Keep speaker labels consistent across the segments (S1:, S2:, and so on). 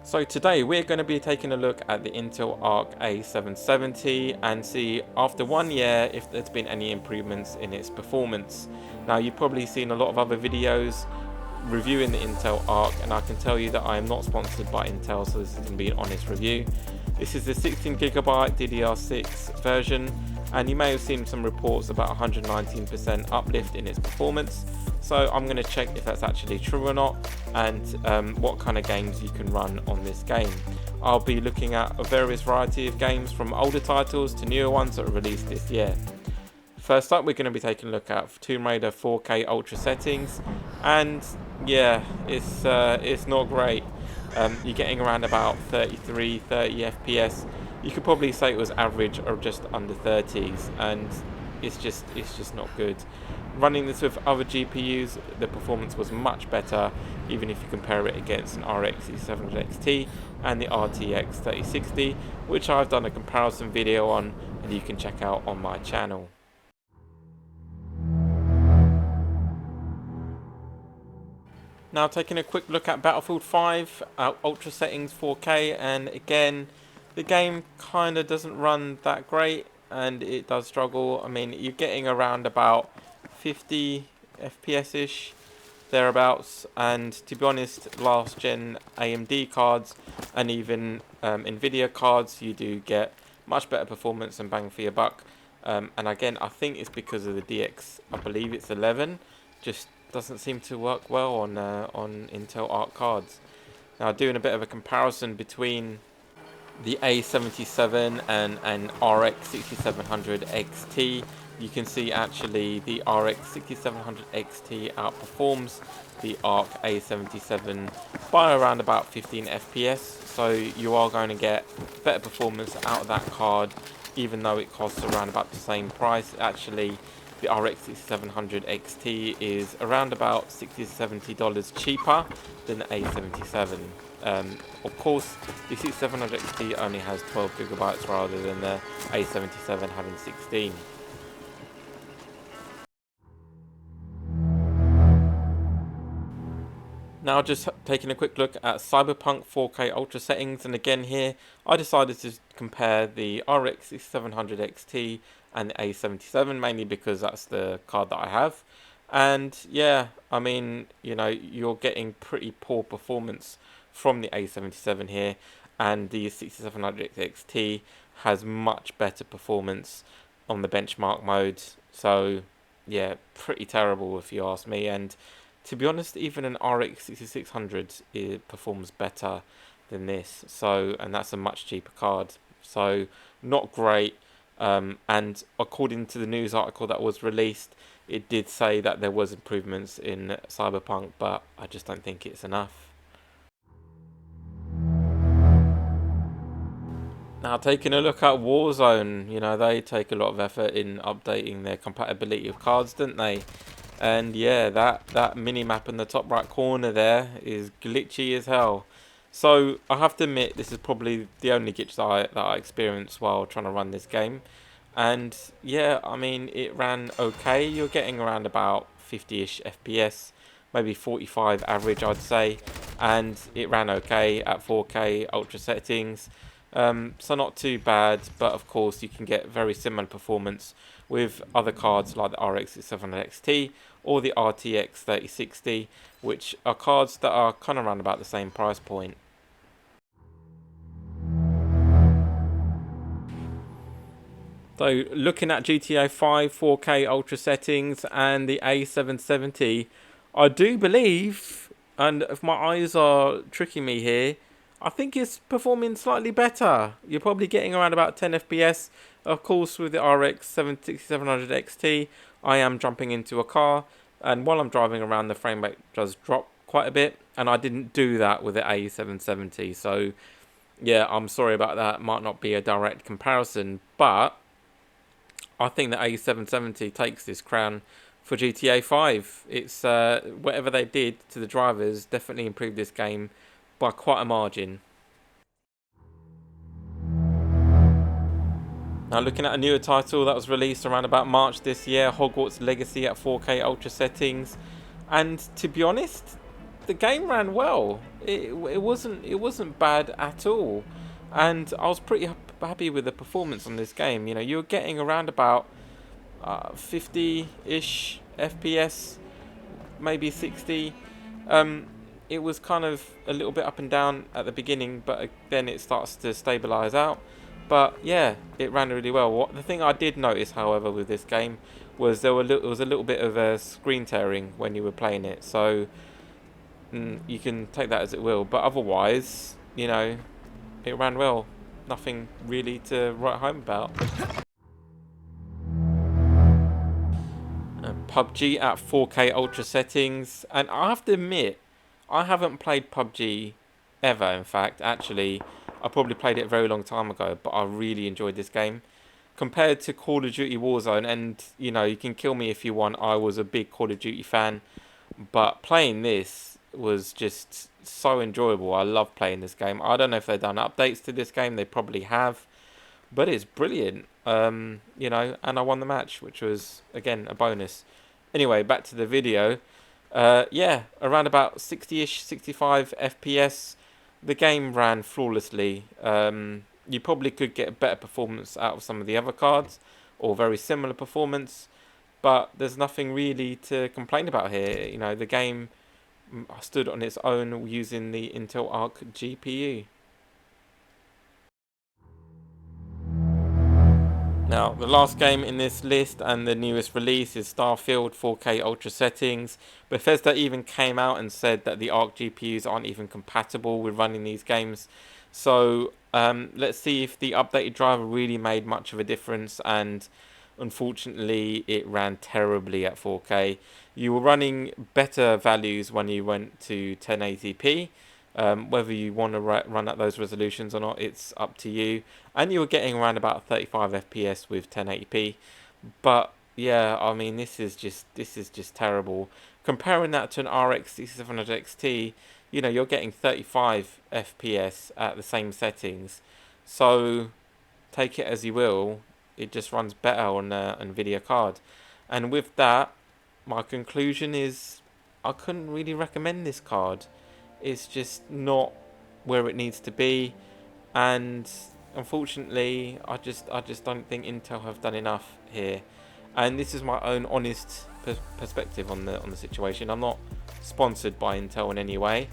S1: So today we're going to be taking a look at the Intel Arc A770 and see after 1 year if there's been any improvements in its performance. Now you've probably seen a lot of other videos reviewing the Intel Arc, and I can tell you that I am not sponsored by Intel, so this is going to be an honest review. This is the 16GB DDR6 version, and you may have seen some reports about 119% uplift in its performance. So I'm going to check if that's actually true or not, and what kind of games you can run on this game. I'll be looking at a various variety of games, from older titles to newer ones that are released this year. First up, we're going to be taking a look at Tomb Raider 4K Ultra settings, and yeah, it's not great. You're getting around about 30 FPS. You could probably say it was average or just under 30s, and it's just not good. Running this with other GPUs, the performance was much better, even if you compare it against an RX 6700 XT and the RTX 3060, which I've done a comparison video on, and you can check out on my channel. Now taking a quick look at Battlefield 5, Ultra settings 4K, and again, the game kind of doesn't run that great, and it does struggle. I mean, you're getting around about 50 FPS-ish, thereabouts, and to be honest, last gen AMD cards and even Nvidia cards, you do get much better performance and bang for your buck. And again, I think it's because of the DX, I believe it's 11, just doesn't seem to work well on Intel Arc cards. Now, doing a bit of a comparison between the A77 and an RX 6700 XT, you can see actually the RX 6700 XT outperforms the Arc A77 by around about 15 FPS, so you are going to get better performance out of that card, even though it costs around about the same price. Actually, the RX 6700 XT is around about $60 to $70 cheaper than the A77. Of course, the 6700 XT only has 12GB rather than the A77 having 16. Now just taking a quick look at Cyberpunk 4K Ultra settings, and again here I decided to compare the RX 6700 XT and the A77, mainly because that's the card that I have. And yeah, I mean, you know, you're getting pretty poor performance from the A77 here, and the 6700 XT has much better performance on the benchmark mode. So yeah, pretty terrible if you ask me. And to be honest, even an RX 6600 performs better than this. So, and that's a much cheaper card. So not great. And according to the news article that was released, it did say that there was improvements in Cyberpunk, but I just don't think it's enough. Now taking a look at Warzone, you know, they take a lot of effort in updating their compatibility of cards, don't they? And yeah, that mini-map in the top right corner there is glitchy as hell. So I have to admit, this is probably the only glitch that I experienced while trying to run this game. And yeah, I mean, it ran okay. You're getting around about 50-ish FPS, maybe 45 average, I'd say. And it ran okay at 4K Ultra settings. So not too bad, but of course you can get very similar performance with other cards like the RX 6700 XT or the RTX 3060, which are cards that are kind of around about the same price point. So looking at GTA 5 4K Ultra settings and the A770, I do believe, and if my eyes are tricking me here, I think it's performing slightly better. You're probably getting around about 10 FPS. Of course, with the RX 6700 XT, I am jumping into a car, and while I'm driving around, the frame rate does drop quite a bit, and I didn't do that with the A770. So yeah, I'm sorry about that. Might not be a direct comparison, but I think the A770 takes this crown for GTA 5. It's whatever they did to the drivers definitely improved this game by quite a margin. Now looking at a newer title that was released around about March this year, Hogwarts Legacy at 4K Ultra settings. And to be honest, the game ran well. It wasn't bad at all, and I was pretty happy with the performance on this game. You know, you were getting around about 50-ish FPS, maybe 60. It was kind of a little bit up and down at the beginning, but then it starts to stabilize out. But yeah, it ran really well. The thing I did notice, however, with this game was there was a little bit of screen tearing when you were playing it. So you can take that as it will. But otherwise, you know, it ran well. Nothing really to write home about. PUBG at 4K ultra settings, and I have to admit, I haven't played PUBG ever. In fact, actually, I probably played it a very long time ago, but I really enjoyed this game. Compared to Call of Duty Warzone, and you know, you can kill me if you want, I was a big Call of Duty fan, but playing this was just so enjoyable. I love playing this game. I don't know if they've done updates to this game, they probably have, but it's brilliant. You know, and I won the match, which was, again, a bonus. Anyway, back to the video. Yeah, around about 60-ish, 65 FPS. The game ran flawlessly. You probably could get a better performance out of some of the other cards, or very similar performance, but there's nothing really to complain about here. You know, the game stood on its own using the Intel Arc GPU. Now, the last game in this list and the newest release is Starfield 4K Ultra settings. Bethesda even came out and said that the Arc GPUs aren't even compatible with running these games. So let's see if the updated driver really made much of a difference, and unfortunately it ran terribly at 4K. You were running better values when you went to 1080p. Whether you want to run at those resolutions or not, it's up to you. And you were getting around about 35 FPS with 1080p. But yeah, I mean, this is just terrible. Comparing that to an RX 770 XT, you know, you're getting 35 FPS at the same settings. So take it as you will. It just runs better on an Nvidia card. And with that, my conclusion is I couldn't really recommend this card. It's just not where it needs to be, and unfortunately I just don't think Intel have done enough here. And this is my own honest perspective on the situation. I'm not sponsored by Intel in any way,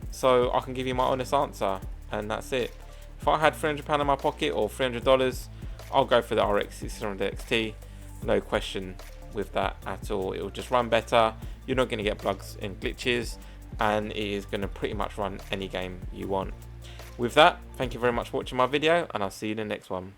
S1: so I can give you my honest answer, and that's it. If I had £300 in my pocket, or $300, I'll go for the RX 600 XT, no question with that at all. It will just run better, you're not going to get bugs and glitches, and it is going to pretty much run any game you want. With that, thank you very much for watching my video, and I'll see you in the next one.